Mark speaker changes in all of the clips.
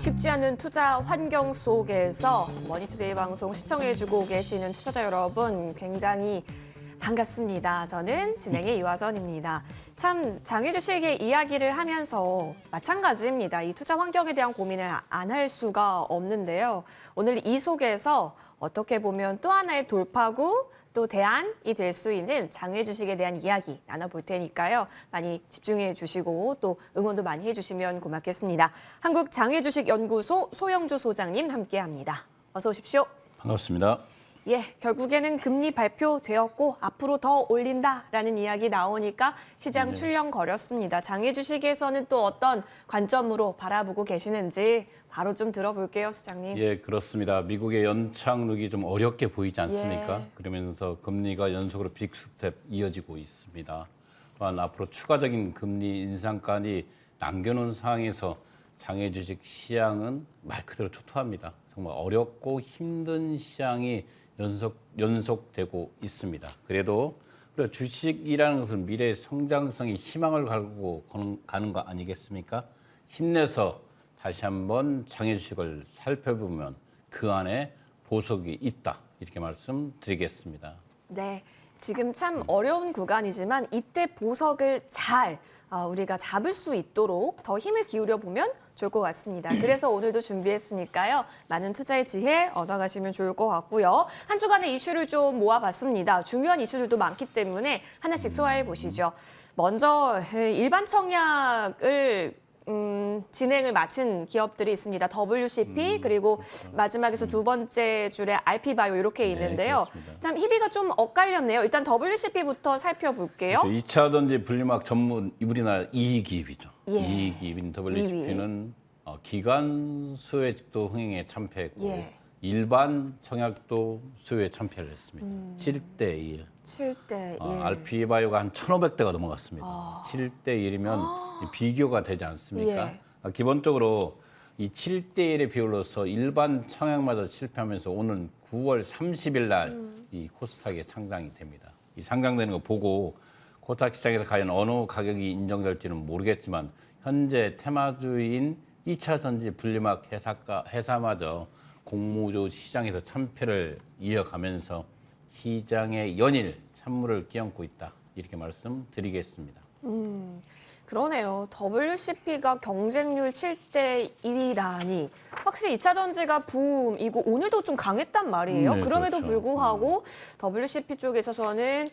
Speaker 1: 쉽지 않은 투자 환경 속에서 머니투데이 방송 시청해주고 계시는 투자자 여러분 굉장히 반갑습니다. 저는 진행의 이화선입니다. 참 장외 주식의 이야기를 하면서 마찬가지입니다. 이 투자 환경에 대한 고민을 안 할 수가 없는데요. 오늘 이 속에서 어떻게 보면 또 하나의 돌파구 또 대안이 될 수 있는 장외 주식에 대한 이야기 나눠볼 테니까요. 많이 집중해 주시고 또 응원도 많이 해주시면 고맙겠습니다. 한국장외주식연구소 소영주 소장님 함께합니다. 어서 오십시오.
Speaker 2: 반갑습니다.
Speaker 1: 예, 결국에는 금리 발표되었고 앞으로 더 올린다라는 이야기 나오니까 시장 출렁거렸습니다. 장외 주식에서는 또 어떤 관점으로 바라보고 계시는지 바로 좀 들어볼게요, 소장님.
Speaker 2: 예, 그렇습니다. 미국의 연착륙이 좀 어렵게 보이지 않습니까?
Speaker 1: 예.
Speaker 2: 그러면서 금리가 연속으로 빅스텝 이어지고 있습니다. 또한 앞으로 추가적인 금리 인상까지 남겨놓은 상황에서 장외 주식 시장은 말 그대로 초토화합니다. 정말 어렵고 힘든 시장이 연속되고 있습니다. 그래도 주식이라는 것은 미래의 성장성이 희망을 가지고 가는 거 아니겠습니까? 힘내서 다시 한번 장외 주식을 살펴보면 그 안에 보석이 있다. 이렇게 말씀드리겠습니다.
Speaker 1: 네, 지금 참 어려운 구간이지만 이때 보석을 잘 우리가 잡을 수 있도록 더 힘을 기울여 보면 좋을 것 같습니다. 그래서 오늘도 준비했으니까요. 많은 투자의 지혜 얻어가시면 좋을 것 같고요. 한 주간의 이슈를 좀 모아봤습니다. 중요한 이슈들도 많기 때문에 하나씩 소화해 보시죠. 먼저 일반 청약을 진행을 마친 기업들이 있습니다. WCP 그리고 마지막에서 두 번째 줄에 RP바이오 이렇게 있는데요. 참 희비가 좀 엇갈렸네요. 일단 WCP부터 살펴볼게요.
Speaker 2: 그렇죠. 2차 전지 분리막 전문 우리나라 2위 기업이죠.
Speaker 1: 예.
Speaker 2: 2위 기업인 WCP는 기관 수혜직도 흥행에 참패했고
Speaker 1: 예.
Speaker 2: 일반 청약도 수혜에 참패를 했습니다. 7대 1.
Speaker 1: 7대 1.
Speaker 2: RP바이오가 한 1,500대가 넘어갔습니다. 7대 1이면 비교가 되지 않습니까?
Speaker 1: 예.
Speaker 2: 기본적으로 이 7대 1의 비율로서 일반 청약마다 실패하면서 오는 9월 30일 날 이 코스닥에 상장이 됩니다. 이 상장되는 거 보고 코스닥 시장에서 과연 어느 가격이 인정될지는 모르겠지만 현재 테마주인 2차 전지 분리막 회사마저 공모주 시장에서 참패를 이어가면서 시장의 연일 찬물을 끼얹고 있다. 이렇게 말씀드리겠습니다.
Speaker 1: 그러네요. WCP가 경쟁률 7대 1이라니 확실히 2차 전지가 붐이고 오늘도 좀 강했단 말이에요.
Speaker 2: 네,
Speaker 1: 그럼에도
Speaker 2: 그렇죠.
Speaker 1: 불구하고 WCP 쪽에서는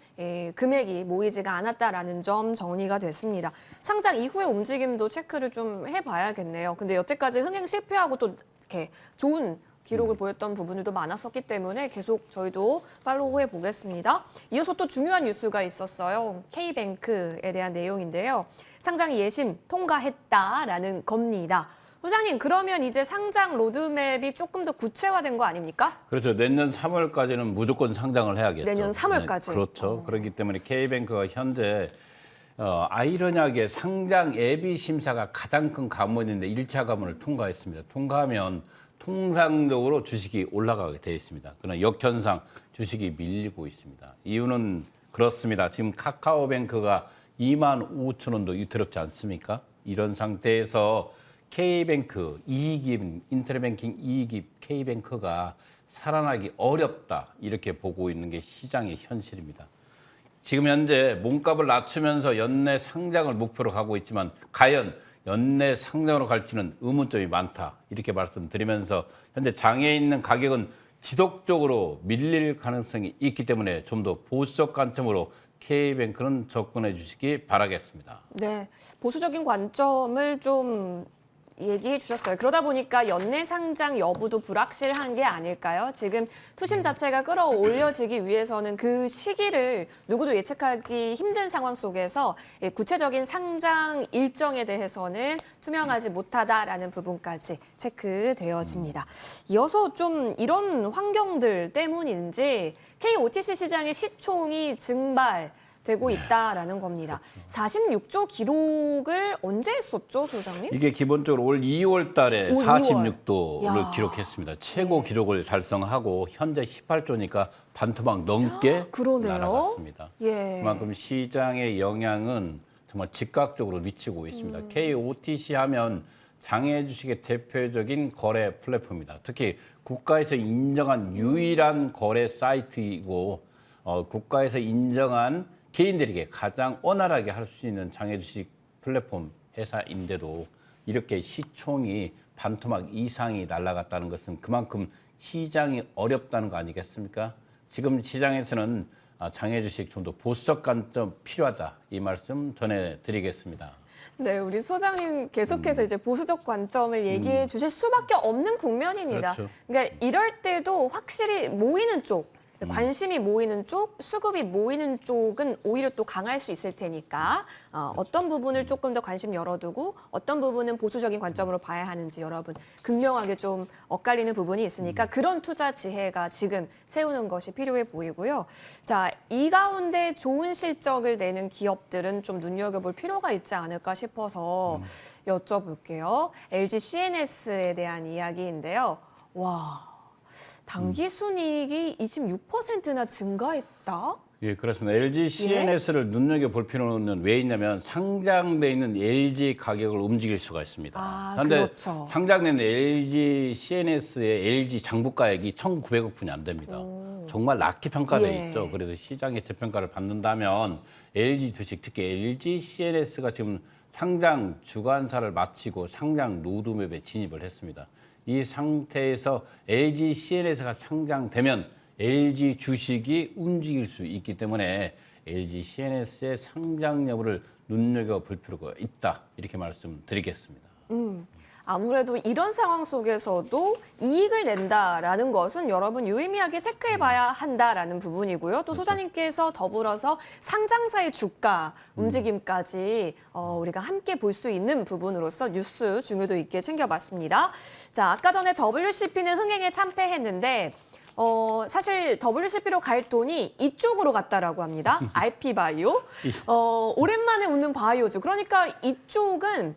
Speaker 1: 금액이 모이지가 않았다라는 점 정리가 됐습니다. 상장 이후의 움직임도 체크를 좀 해봐야겠네요. 근데 여태까지 흥행 실패하고 또 이렇게 좋은 기록을 보였던 부분들도 많았었기 때문에 계속 저희도 팔로우 해보겠습니다. 이어서 또 중요한 뉴스가 있었어요. K뱅크에 대한 내용인데요. 상장 예심 통과했다라는 겁니다. 소장님, 그러면 이제 상장 로드맵이 조금 더 구체화된 거 아닙니까?
Speaker 2: 그렇죠. 내년 3월까지는 무조건 상장을 해야겠죠.
Speaker 1: 내년 3월까지.
Speaker 2: 네, 그렇죠. 그렇기 때문에 K뱅크가 현재 아이러니하게 상장 예비 심사가 가장 큰 관문인데 1차 관문을 통과했습니다. 통과하면 통상적으로 주식이 올라가게 되어 있습니다. 그러나 역현상 주식이 밀리고 있습니다. 이유는 그렇습니다. 지금 카카오뱅크가 25,000원도 유태롭지 않습니까? 이런 상태에서 K뱅크 이익입, 인터넷뱅킹 이익입 K뱅크가 살아나기 어렵다. 이렇게 보고 있는 게 시장의 현실입니다. 지금 현재 몸값을 낮추면서 연내 상장을 목표로 가고 있지만 과연 연내 상장으로 갈지는 의문점이 많다. 이렇게 말씀드리면서 현재 장에 있는 가격은 지속적으로 밀릴 가능성이 있기 때문에 좀 더 보수적 관점으로 K뱅크는 접근해 주시기 바라겠습니다.
Speaker 1: 네, 보수적인 관점을 좀 얘기해 주셨어요. 그러다 보니까 연내 상장 여부도 불확실한 게 아닐까요? 지금 투심 자체가 끌어올려지기 위해서는 그 시기를 누구도 예측하기 힘든 상황 속에서 구체적인 상장 일정에 대해서는 투명하지 못하다라는 부분까지 체크되어집니다. 이어서 좀 이런 환경들 때문인지 KOTC 시장의 시총이 증발되고 있다라는 겁니다. 46조 기록을 언제 했었죠, 소장님?
Speaker 2: 이게 기본적으로 올 2월 달에
Speaker 1: 올
Speaker 2: 46도를
Speaker 1: 야.
Speaker 2: 기록했습니다. 최고 기록을 달성하고 현재 18조니까 반토막 넘게
Speaker 1: 그러네요.
Speaker 2: 날아갔습니다.
Speaker 1: 예.
Speaker 2: 그만큼 시장의 영향은 정말 즉각적으로 미치고 있습니다. KOTC 하면 장외 주식의 대표적인 거래 플랫폼입니다. 특히 국가에서 인정한 유일한 거래 사이트이고 국가에서 인정한 개인들에게 가장 원활하게 할 수 있는 장외 주식 플랫폼 회사인데도 이렇게 시총이 반토막 이상이 날아갔다는 것은 그만큼 시장이 어렵다는 거 아니겠습니까? 지금 시장에서는 장외 주식 좀 더 보수적 관점 필요하다 이 말씀 전해드리겠습니다.
Speaker 1: 네, 우리 소장님 계속해서 이제 보수적 관점을 얘기해 주실 수밖에 없는 국면입니다.
Speaker 2: 그렇죠.
Speaker 1: 그러니까 이럴 때도 확실히 모이는 쪽, 관심이 모이는 쪽, 수급이 모이는 쪽은 오히려 또 강할 수 있을 테니까 어떤 부분을 조금 더 관심 열어두고 어떤 부분은 보수적인 관점으로 봐야 하는지 여러분 극명하게 좀 엇갈리는 부분이 있으니까 그런 투자 지혜가 지금 세우는 것이 필요해 보이고요. 자, 이 가운데 좋은 실적을 내는 기업들은 좀 눈여겨볼 필요가 있지 않을까 싶어서 여쭤볼게요. LG CNS에 대한 이야기인데요. 와. 당기 순이익이 26%나 증가했다?
Speaker 2: 예, 그렇습니다. LG CNS를 눈여겨볼 필요는 왜 있냐면 상장돼 있는 LG 가격을 움직일 수가 있습니다. 그런데
Speaker 1: 그렇죠.
Speaker 2: 상장된 LG CNS의 LG 장부가액이 1,900억 분이 안 됩니다. 정말 낮게 평가돼
Speaker 1: 예.
Speaker 2: 있죠. 그래서 시장의 재평가를 받는다면 LG 주식, 특히 LG CNS가 지금 상장 주관사를 마치고 상장 로드맵에 진입을 했습니다. 이 상태에서 LG CNS가 상장되면 LG 주식이 움직일 수 있기 때문에 LG CNS의 상장 여부를 눈여겨볼 필요가 있다. 이렇게 말씀드리겠습니다.
Speaker 1: 아무래도 이런 상황 속에서도 이익을 낸다라는 것은 여러분 유의미하게 체크해봐야 한다라는 부분이고요. 또 소장님께서 더불어서 상장사의 주가 움직임까지 우리가 함께 볼 수 있는 부분으로서 뉴스 중요도 있게 챙겨봤습니다. 자, 아까 전에 WCP는 흥행에 참패했는데 사실 WCP로 갈 돈이 이쪽으로 갔다라고 합니다. RP바이오. 오랜만에 웃는 바이오죠. 그러니까 이쪽은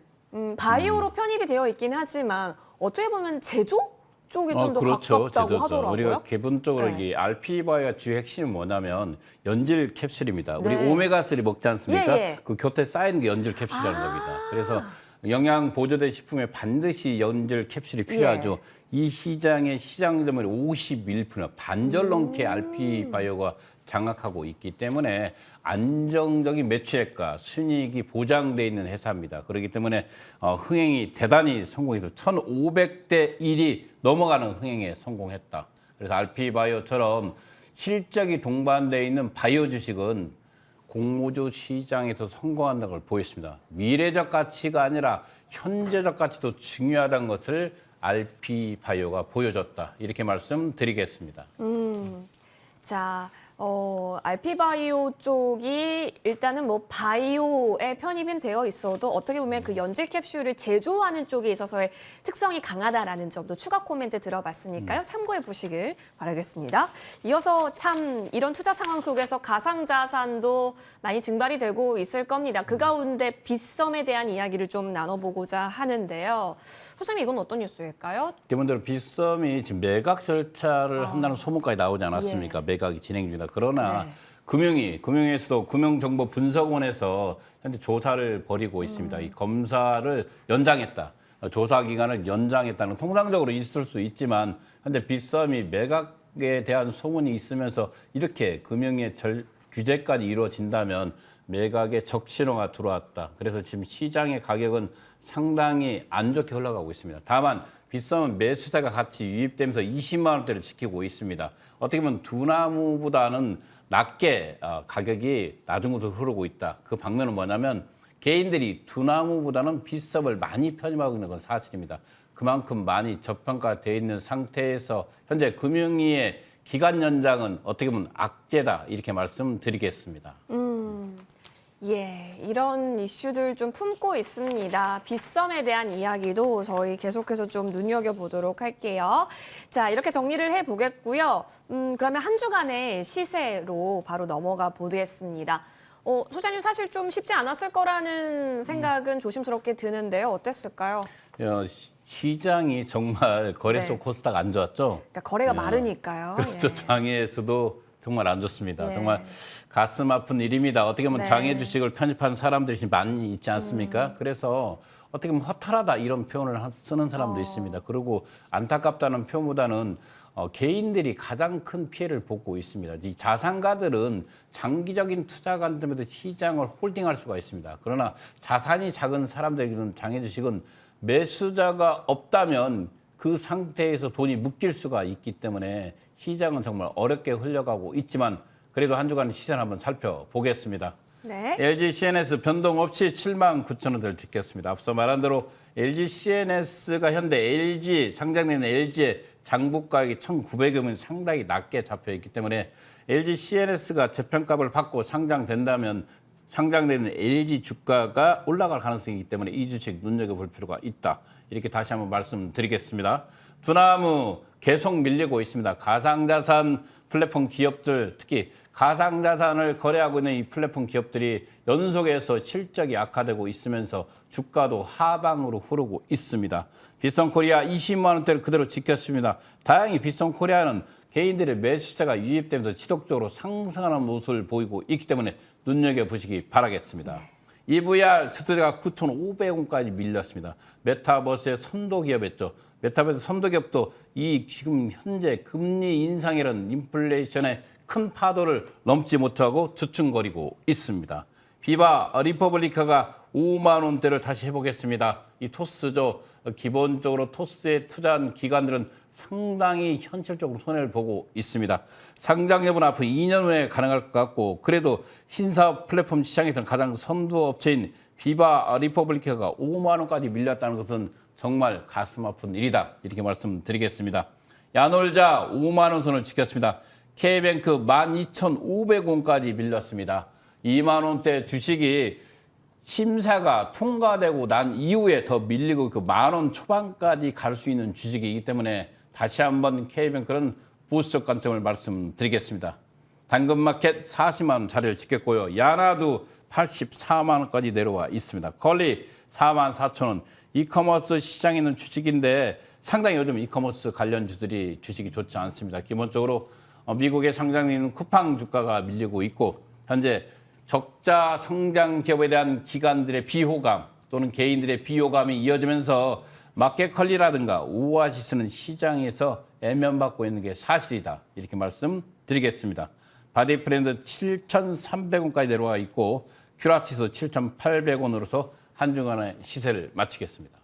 Speaker 1: 바이오로 편입이 되어 있긴 하지만 어떻게 보면 제조 쪽이 좀 더
Speaker 2: 그렇죠.
Speaker 1: 가깝다고
Speaker 2: 제조죠.
Speaker 1: 하더라고요.
Speaker 2: 우리가 기본적으로
Speaker 1: 네.
Speaker 2: 이 RP바이오의 주요 핵심은 뭐냐면 연질 캡슐입니다. 우리
Speaker 1: 네.
Speaker 2: 오메가3 먹지 않습니까?
Speaker 1: 예.
Speaker 2: 그 곁에 쌓이는 게 연질 캡슐이라는 겁니다. 그래서 영양 보조제 식품에 반드시 연질 캡슐이 필요하죠. 이 시장의 시장 점유율이 51%, 반절 넘게 RP바이오가 장악하고 있기 때문에 안정적인 매출액과 순이익이 보장돼 있는 회사입니다. 그렇기 때문에 흥행이 대단히 성공해서 1,500대 1이 넘어가는 흥행에 성공했다. 그래서 RP바이오처럼 실적이 동반돼 있는 바이오 주식은 공모주 시장에서 성공한다는 걸 보였습니다. 미래적 가치가 아니라 현재적 가치도 중요하다는 것을 RP바이오가 보여줬다. 이렇게 말씀드리겠습니다.
Speaker 1: 자, RP바이오 쪽이 일단은 뭐 바이오에 편입은 되어 있어도 어떻게 보면 그 연질 캡슐을 제조하는 쪽에 있어서의 특성이 강하다라는 점도 추가 코멘트 들어봤으니까요. 참고해 보시길 바라겠습니다. 이어서 참 이런 투자 상황 속에서 가상자산도 많이 증발이 되고 있을 겁니다. 그 가운데 빗썸에 대한 이야기를 좀 나눠보고자 하는데요. 소장님 이건 어떤 뉴스일까요?
Speaker 2: 기본적으로 빗썸이 지금 매각 절차를 한다는 소문까지 나오지 않았습니까? 매각이 진행 중이다. 그러나 금융위에서도 금융정보분석원에서 현재 조사를 벌이고 있습니다. 이 검사를 연장했다. 조사 기간을 연장했다는 통상적으로 있을 수 있지만 현재 빗썸이 매각에 대한 소문이 있으면서 이렇게 금융의 규제까지 이루어진다면 매각의 적신호가 들어왔다. 그래서 지금 시장의 가격은 상당히 안 좋게 흘러가고 있습니다. 다만 빗썸은 매수세가 같이 유입되면서 20만 원대를 지키고 있습니다. 어떻게 보면 두나무보다는 낮게 가격이 낮은 곳으로 흐르고 있다. 그 방면은 뭐냐면 개인들이 두나무보다는 빗썸을 많이 편입하고 있는 건 사실입니다. 그만큼 많이 저평가되어 있는 상태에서 현재 금융위의 기간 연장은 어떻게 보면 악재다 이렇게 말씀드리겠습니다.
Speaker 1: 예, 이런 이슈들 좀 품고 있습니다. 빗썸에 대한 이야기도 저희 계속해서 좀 눈여겨보도록 할게요. 자, 이렇게 정리를 해보겠고요. 그러면 한 주간의 시세로 바로 넘어가 보겠습니다. 소장님 사실 좀 쉽지 않았을 거라는 생각은 조심스럽게 드는데요. 어땠을까요?
Speaker 2: 시장이 정말 거래소
Speaker 1: 네.
Speaker 2: 코스닥 안 좋았죠?
Speaker 1: 그러니까 거래가 마르니까요.
Speaker 2: 그렇죠.
Speaker 1: 예.
Speaker 2: 장외에서도 정말 안 좋습니다.
Speaker 1: 예.
Speaker 2: 정말 가슴 아픈 일입니다. 어떻게 보면
Speaker 1: 네.
Speaker 2: 장애 주식을 편집하는 사람들이 많이 있지 않습니까? 그래서 어떻게 보면 허탈하다 이런 표현을 쓰는 사람도 있습니다. 그리고 안타깝다는 표보다는 개인들이 가장 큰 피해를 보고 있습니다. 이 자산가들은 장기적인 투자 관점에서 시장을 홀딩할 수가 있습니다. 그러나 자산이 작은 사람들에게는 장애 주식은 매수자가 없다면 그 상태에서 돈이 묶일 수가 있기 때문에 시장은 정말 어렵게 흘러가고 있지만 그래도 한 주간 시세를 한번 살펴보겠습니다.
Speaker 1: 네.
Speaker 2: LG CNS 변동 없이 79,000원대를 지켰습니다. 앞서 말한 대로 LG CNS가 현대 LG 상장되는 LG의 장부가액이 1,900원 상당히 낮게 잡혀 있기 때문에 LG CNS가 재평가를 받고 상장된다면 상장되는 LG 주가가 올라갈 가능성이 있기 때문에 이 주식 눈여겨볼 필요가 있다. 이렇게 다시 한번 말씀드리겠습니다. 두나무 계속 밀리고 있습니다. 가상자산 플랫폼 기업들, 특히 가상자산을 거래하고 있는 이 플랫폼 기업들이 연속해서 실적이 악화되고 있으면서 주가도 하방으로 흐르고 있습니다. 빗성코리아 20만 원대를 그대로 지켰습니다. 다행히 빗성코리아는 개인들의 매수세가 유입되면서 지속적으로 상승하는 모습을 보이고 있기 때문에 눈여겨보시기 바라겠습니다. EVR 스튜디오가 9,500원까지 밀렸습니다. 메타버스의 선도기업이었죠. 메타버스 선도기업도 이 지금 현재 금리 인상이라는 인플레이션의 큰 파도를 넘지 못하고 주춤거리고 있습니다. 비바 리퍼블리카가 5만 원대를 다시 해보겠습니다. 이 토스죠. 기본적으로 토스에 투자한 기관들은 상당히 현실적으로 손해를 보고 있습니다. 상장 여부는 앞으로 2년 후에 가능할 것 같고 그래도 신사업 플랫폼 시장에서는 가장 선두 업체인 비바 리퍼블리카가 5만 원까지 밀렸다는 것은 정말 가슴 아픈 일이다. 이렇게 말씀드리겠습니다. 야놀자 5만 원 선을 지켰습니다. K뱅크 12,500원까지 밀렸습니다. 2만 원대 주식이 심사가 통과되고 난 이후에 더 밀리고 그 10,000원 초반까지 갈 수 있는 주식이기 때문에 다시 한번 K뱅크는 보수적 관점을 말씀드리겠습니다. 당근마켓 40만 원 자리를 지켰고요. 야나도 84만 원까지 내려와 있습니다. 컬리 44,000원. 이커머스 시장에 있는 주식인데 상당히 요즘 이커머스 관련주들이 주식이 좋지 않습니다. 기본적으로 미국에 상장돼 있는 쿠팡 주가가 밀리고 있고 현재 적자 성장 기업에 대한 기관들의 비호감 또는 개인들의 비호감이 이어지면서 마켓컬리라든가 오아시스는 시장에서 애면받고 있는 게 사실이다. 이렇게 말씀드리겠습니다. 바디프렌드 7,300원까지 내려와 있고 큐라티스 7,800원으로서 한 주간의 시세를 마치겠습니다.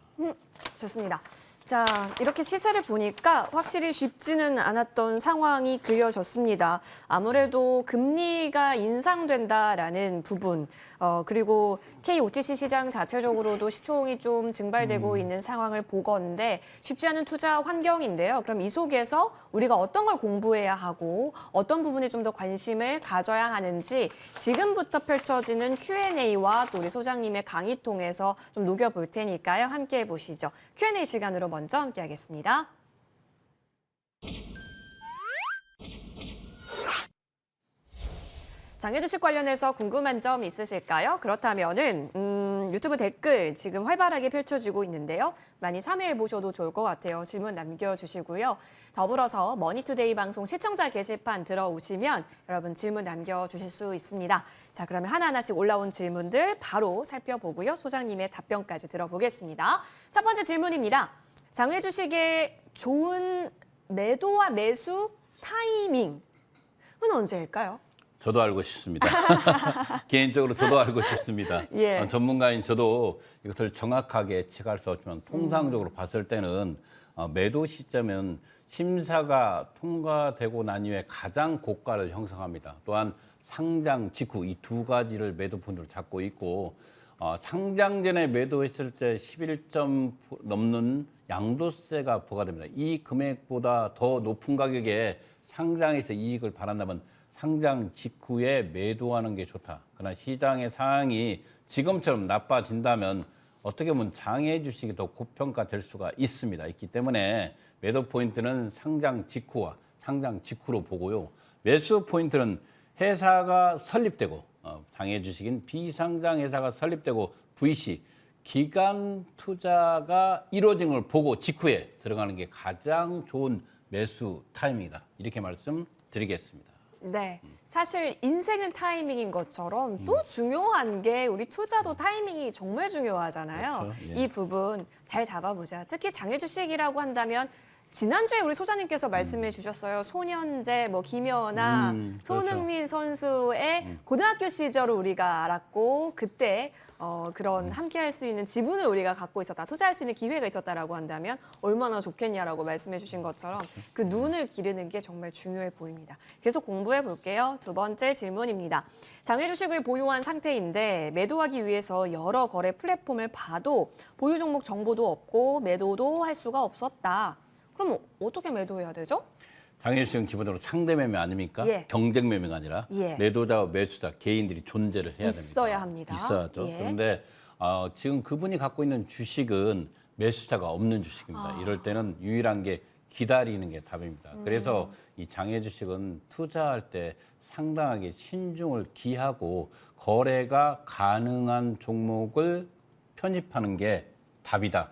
Speaker 1: 좋습니다. 자, 이렇게 시세를 보니까 확실히 쉽지는 않았던 상황이 그려졌습니다. 아무래도 금리가 인상된다라는 부분, 그리고 KOTC 시장 자체적으로도 시총이 좀 증발되고 있는 상황을 보건데 쉽지 않은 투자 환경인데요. 그럼 이 속에서 우리가 어떤 걸 공부해야 하고 어떤 부분에 좀 더 관심을 가져야 하는지 지금부터 펼쳐지는 Q&A와 또 우리 소장님의 강의 통해서 좀 녹여볼 테니까요. 함께 해보시죠. Q&A 시간으로 먼저 함께하겠습니다. 장애주식 관련해서 궁금한 점 있으실까요? 그렇다면은 유튜브 댓글 지금 활발하게 펼쳐지고 있는데요. 많이 참여해 보셔도 좋을 것 같아요. 질문 남겨주시고요. 더불어서 머니투데이 방송 시청자 게시판 들어오시면 여러분 질문 남겨주실 수 있습니다. 자, 그러면 하나하나씩 올라온 질문들 바로 살펴보고요. 소장님의 답변까지 들어보겠습니다. 첫 번째 질문입니다. 장외주식의 좋은 매도와 매수 타이밍은 언제일까요?
Speaker 2: 저도 알고 싶습니다. 개인적으로 저도 알고 싶습니다.
Speaker 1: 예.
Speaker 2: 전문가인 저도 이것을 정확하게 예측할 수 없지만 통상적으로 봤을 때는 매도 시점은 심사가 통과되고 난 이후에 가장 고가를 형성합니다. 또한 상장 직후 이 두 가지를 매도 포인트로 잡고 있고 상장 전에 매도했을 때 11점 넘는 양도세가 부과됩니다. 이 금액보다 더 높은 가격에 상장해서 이익을 바란다면 상장 직후에 매도하는 게 좋다. 그러나 시장의 상황이 지금처럼 나빠진다면 어떻게 보면 장애 주식이 더 고평가될 수가 있습니다. 있기 때문에 매도 포인트는 상장 직후와 상장 직후로 보고요. 매수 포인트는 회사가 설립되고 장애 주식인 비상장 회사가 설립되고 VC 기간 투자가 이루어진 걸 보고 직후에 들어가는 게 가장 좋은 매수 타이밍이다. 이렇게 말씀드리겠습니다.
Speaker 1: 네. 사실 인생은 타이밍인 것처럼 또 중요한 게 우리 투자도 타이밍이 정말 중요하잖아요.
Speaker 2: 그렇죠. 예.
Speaker 1: 이 부분 잘 잡아보자. 특히 장외 주식이라고 한다면 지난주에 우리 소장님께서 말씀해 주셨어요. 손현재, 뭐 김연아,
Speaker 2: 그렇죠.
Speaker 1: 손흥민 선수의 고등학교 시절을 우리가 알았고 그때 그런 함께할 수 있는 지분을 우리가 갖고 있었다, 투자할 수 있는 기회가 있었다라고 한다면 얼마나 좋겠냐라고 말씀해 주신 것처럼 그 눈을 기르는 게 정말 중요해 보입니다. 계속 공부해 볼게요. 두 번째 질문입니다. 장외 주식을 보유한 상태인데 매도하기 위해서 여러 거래 플랫폼을 봐도 보유 종목 정보도 없고 매도도 할 수가 없었다. 그럼 어떻게 매도해야 되죠?
Speaker 2: 장외 주식은 기본적으로 상대 매매 아닙니까?
Speaker 1: 예.
Speaker 2: 경쟁 매매가 아니라
Speaker 1: 예.
Speaker 2: 매도자와 매수자 개인들이 존재를 해야 됩니다.
Speaker 1: 있어야 합니다.
Speaker 2: 있어야죠.
Speaker 1: 예.
Speaker 2: 그런데 지금 그분이 갖고 있는 주식은 매수자가 없는 주식입니다. 이럴 때는 유일한 게 기다리는 게 답입니다. 그래서 이 장외 주식은 투자할 때 상당하게 신중을 기하고 거래가 가능한 종목을 편입하는 게 답이다.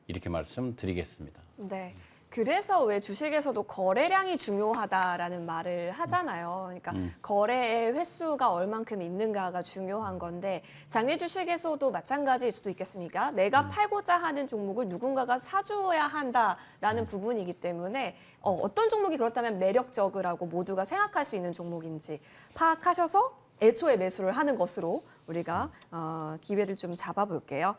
Speaker 2: 이렇게 말씀드리겠습니다.
Speaker 1: 네. 그래서 왜 주식에서도 거래량이 중요하다라는 말을 하잖아요. 그러니까 거래의 횟수가 얼만큼 있는가가 중요한 건데 장외 주식에서도 마찬가지일 수도 있겠습니까? 내가 팔고자 하는 종목을 누군가가 사주어야 한다라는 부분이기 때문에 어떤 종목이 그렇다면 매력적이라고 모두가 생각할 수 있는 종목인지 파악하셔서 애초에 매수를 하는 것으로 우리가 기회를 좀 잡아볼게요.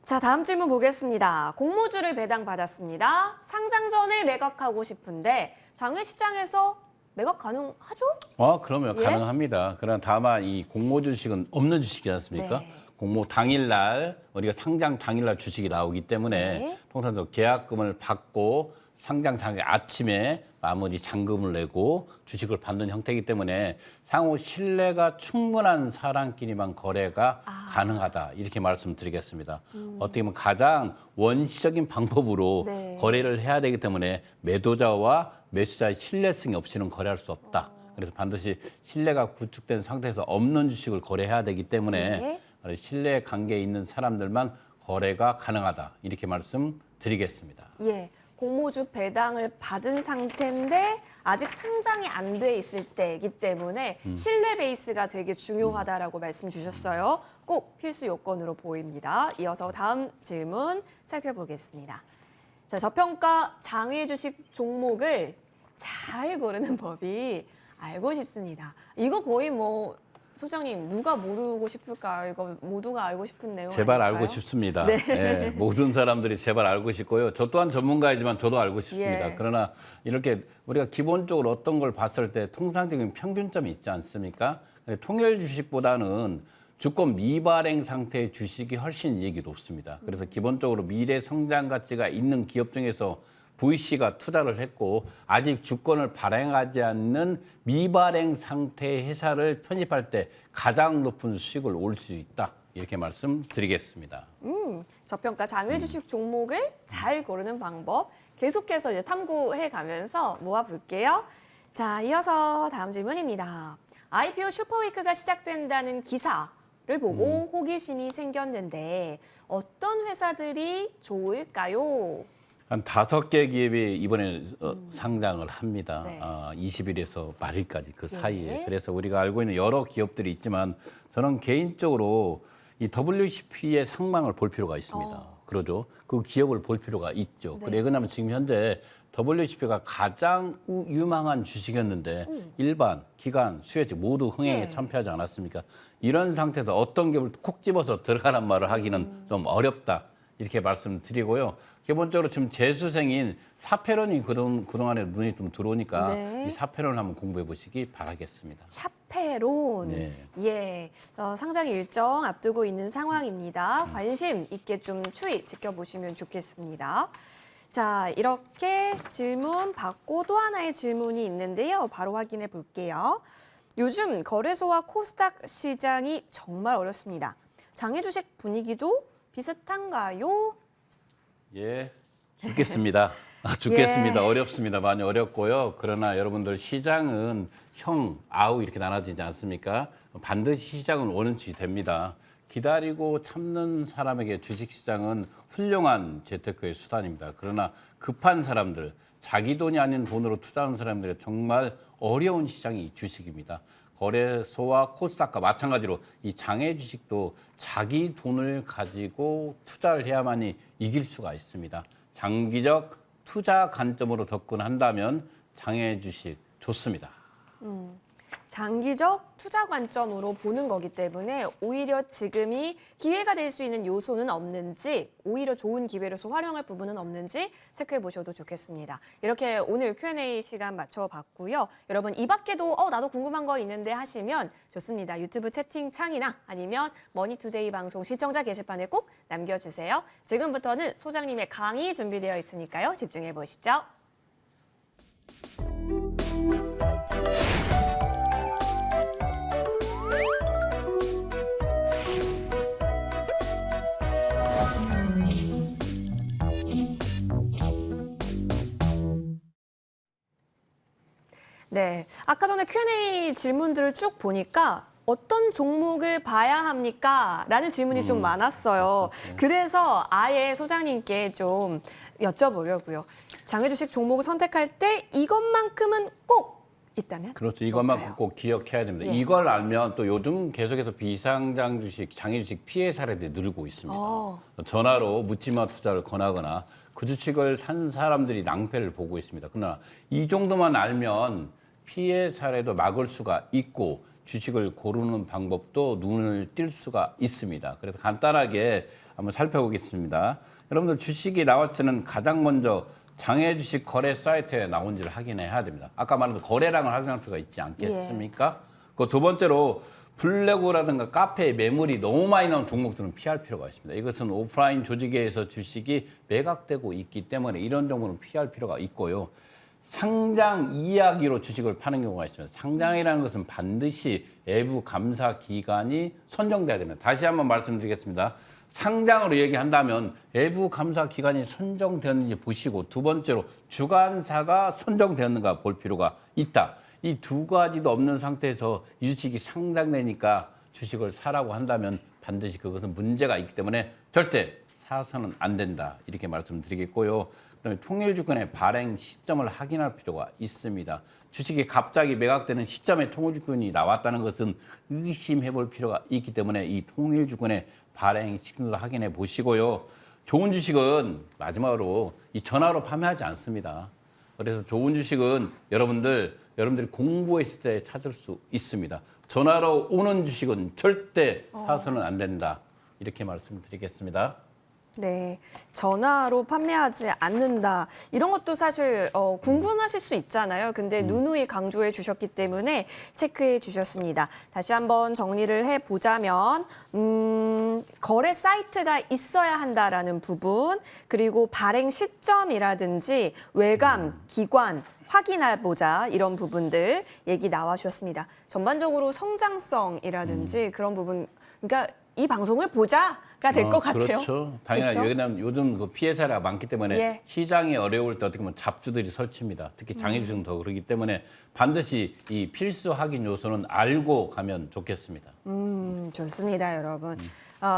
Speaker 1: 자, 다음 질문 보겠습니다. 공모주를 배당받았습니다. 상장 전에 매각하고 싶은데 장외 시장에서 매각 가능하죠?
Speaker 2: 그러면
Speaker 1: 예?
Speaker 2: 가능합니다. 그러나 다만 이 공모 주식은 없는 주식이지 않습니까?
Speaker 1: 네.
Speaker 2: 공모 당일날 우리가 상장 당일날 주식이 나오기 때문에
Speaker 1: 네.
Speaker 2: 통상적으로 계약금을 받고 상장 당일 아침에 나머지 잔금을 내고 주식을 받는 형태이기 때문에 상호 신뢰가 충분한 사람끼리만 거래가 가능하다 이렇게 말씀드리겠습니다. 어떻게 보면 가장 원시적인 방법으로
Speaker 1: 네.
Speaker 2: 거래를 해야 되기 때문에 매도자와 매수자의 신뢰성이 없이는 거래할 수 없다. 그래서 반드시 신뢰가 구축된 상태에서 없는 주식을 거래해야 되기 때문에 신뢰 관계에 있는 사람들만 거래가 가능하다 이렇게 말씀드리겠습니다.
Speaker 1: 예. 공모주 배당을 받은 상태인데 아직 상장이 안 돼 있을 때이기 때문에 신뢰 베이스가 되게 중요하다라고 말씀 주셨어요. 꼭 필수 요건으로 보입니다. 이어서 다음 질문 살펴보겠습니다. 자, 저평가 장외 주식 종목을 잘 고르는 법이 알고 싶습니다. 이거 거의 뭐 소장님 누가 모르고 싶을까요? 이거 모두가 알고 싶은 내용
Speaker 2: 제발
Speaker 1: 아닐까요?
Speaker 2: 알고 싶습니다.
Speaker 1: 네.
Speaker 2: 예, 모든 사람들이 제발 알고 싶고요. 저 또한 전문가이지만 저도 알고 싶습니다.
Speaker 1: 예.
Speaker 2: 그러나 이렇게 우리가 기본적으로 어떤 걸 봤을 때 통상적인 평균점이 있지 않습니까? 통일 주식보다는 주권 미발행 상태의 주식이 훨씬 이익이 높습니다. 그래서 기본적으로 미래 성장 가치가 있는 기업 중에서 VC가 투자를 했고 아직 주권을 발행하지 않는 미발행 상태의 회사를 편입할 때 가장 높은 수익을 올 수 있다. 이렇게 말씀드리겠습니다.
Speaker 1: 저평가 장외 주식 종목을 잘 고르는 방법 계속해서 이제 탐구해 가면서 모아볼게요. 자, 이어서 다음 질문입니다. IPO 슈퍼위크가 시작된다는 기사를 보고 호기심이 생겼는데 어떤 회사들이 좋을까요?
Speaker 2: 한 5개 기업이 이번에 상장을 합니다.
Speaker 1: 네.
Speaker 2: 20일에서 말일까지 그 사이에.
Speaker 1: 네.
Speaker 2: 그래서 우리가 알고 있는 여러 기업들이 있지만 저는 개인적으로 이 WCP의 상망을 볼 필요가 있습니다. 그러죠. 그 기업을 볼 필요가 있죠.
Speaker 1: 네.
Speaker 2: 그래, 왜냐하면 지금 현재 WCP가 가장 유망한 주식이었는데 일반, 기관, 수혜직 모두 흥행에
Speaker 1: 네.
Speaker 2: 참패하지 않았습니까? 이런 상태에서 어떤 기업을 콕 집어서 들어가란 말을 하기는 좀 어렵다. 이렇게 말씀드리고요. 기본적으로 지금 재수생인 사페론이 그동안에 눈이 좀 들어오니까
Speaker 1: 네.
Speaker 2: 이 사페론을 한번 공부해 보시기 바라겠습니다.
Speaker 1: 샤페론.
Speaker 2: 네.
Speaker 1: 예. 상장 일정 앞두고 있는 상황입니다. 관심 있게 좀 추이 지켜보시면 좋겠습니다. 자, 이렇게 질문 받고 또 하나의 질문이 있는데요. 바로 확인해 볼게요. 요즘 거래소와 코스닥 시장이 정말 어렵습니다. 장외 주식 분위기도 비슷한가요?
Speaker 2: 예, 죽겠습니다. 죽겠습니다.
Speaker 1: 예.
Speaker 2: 어렵습니다. 많이 어렵고요. 그러나 여러분들 시장은 형, 아우 이렇게 나눠지지 않습니까? 반드시 시장은 원위치 됩니다. 기다리고 참는 사람에게 주식시장은 훌륭한 재테크의 수단입니다. 그러나 급한 사람들, 자기 돈이 아닌 돈으로 투자하는 사람들의 정말 어려운 시장이 주식입니다. 거래소와 코스닥과 마찬가지로 이 장외 주식도 자기 돈을 가지고 투자를 해야만이 이길 수가 있습니다. 장기적 투자 관점으로 접근한다면 장외 주식 좋습니다.
Speaker 1: 장기적 투자 관점으로 보는 거기 때문에 오히려 지금이 기회가 될 수 있는 요소는 없는지, 오히려 좋은 기회로서 활용할 부분은 없는지 체크해 보셔도 좋겠습니다. 이렇게 오늘 Q&A 시간 맞춰봤고요. 여러분 이 밖에도 나도 궁금한 거 있는데 하시면 좋습니다. 유튜브 채팅창이나 아니면 머니투데이 방송 시청자 게시판에 꼭 남겨주세요. 지금부터는 소장님의 강의 준비되어 있으니까요. 집중해 보시죠. 네, 아까 전에 Q&A 질문들을 쭉 보니까 어떤 종목을 봐야 합니까? 라는 질문이 좀 많았어요. 그래서 아예 소장님께 좀 여쭤보려고요. 장외주식 종목을 선택할 때 이것만큼은 꼭 있다면?
Speaker 2: 그렇죠. 이것만
Speaker 1: 뭘까요?
Speaker 2: 꼭 기억해야 됩니다.
Speaker 1: 예.
Speaker 2: 이걸 알면 또 요즘 계속해서 비상장 주식, 장외 주식 피해 사례들이 늘고 있습니다. 전화로 묻지마 투자를 권하거나 그 주식을 산 사람들이 낭패를 보고 있습니다. 그러나 이 정도만 알면 피해 사례도 막을 수가 있고 주식을 고르는 방법도 눈을 띌 수가 있습니다. 그래서 간단하게 한번 살펴보겠습니다. 여러분들 주식이 나왔지는 가장 먼저 장외 주식 거래 사이트에 나온지를 확인해야 됩니다. 아까 말한 거래량을 확인할 필요가 있지 않겠습니까? 그 두 번째로 블로그라든가 카페에 매물이 너무 많이 나온 종목들은 피할 필요가 있습니다. 이것은 오프라인 조직에서 주식이 매각되고 있기 때문에 이런 종목은 피할 필요가 있고요. 상장 이야기로 주식을 파는 경우가 있습니다. 상장이라는 것은 반드시 외부 감사 기관이 선정돼야 됩니다. 다시 한번 말씀드리겠습니다. 상장으로 얘기한다면 외부 감사 기관이 선정되었는지 보시고 두 번째로 주관사가 선정되었는가 볼 필요가 있다. 이 두 가지도 없는 상태에서 이 주식이 상장되니까 주식을 사라고 한다면 반드시 그것은 문제가 있기 때문에 절대 사서는 안 된다. 이렇게 말씀드리겠고요. 그다음에 통일주권의 발행 시점을 확인할 필요가 있습니다. 주식이 갑자기 매각되는 시점에 통일주권이 나왔다는 것은 의심해 볼 필요가 있기 때문에 이 통일주권의 발행 시점도 확인해 보시고요. 좋은 주식은 마지막으로 이 전화로 판매하지 않습니다. 그래서 좋은 주식은 여러분들이 공부했을 때 찾을 수 있습니다. 전화로 오는 주식은 절대 사서는 안 된다. 이렇게 말씀드리겠습니다.
Speaker 1: 네, 전화로 판매하지 않는다. 이런 것도 사실 궁금하실 수 있잖아요. 근데 누누이 강조해 주셨기 때문에 체크해 주셨습니다. 다시 한번 정리를 해보자면 거래 사이트가 있어야 한다라는 부분, 그리고 발행 시점이라든지 외감, 기관, 확인해보자 이런 부분들 얘기 나와 주셨습니다. 전반적으로 성장성이라든지 그런 부분, 그러니까 이 방송을 보자가 될 것 같아요.
Speaker 2: 그렇죠. 당연하죠.
Speaker 1: 그렇죠?
Speaker 2: 왜냐하면 요즘 그 피해 사례가 많기 때문에
Speaker 1: 예.
Speaker 2: 시장이 어려울 때 어떻게 보면 잡주들이 설칩니다. 특히 장애주식은 더 그렇기 때문에 반드시 이 필수 확인 요소는 알고 가면 좋겠습니다.
Speaker 1: 좋습니다, 여러분.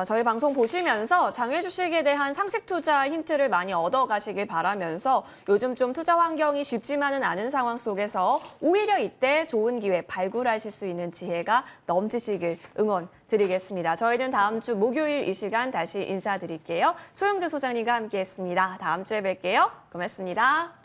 Speaker 1: 저희 방송 보시면서 장외 주식에 대한 상식 투자 힌트를 많이 얻어가시길 바라면서 요즘 좀 투자 환경이 쉽지만은 않은 상황 속에서 오히려 이때 좋은 기회 발굴하실 수 있는 지혜가 넘치시길 응원드리겠습니다. 저희는 다음 주 목요일 이 시간 다시 인사드릴게요. 소영재 소장님과 함께했습니다. 다음 주에 뵐게요. 고맙습니다.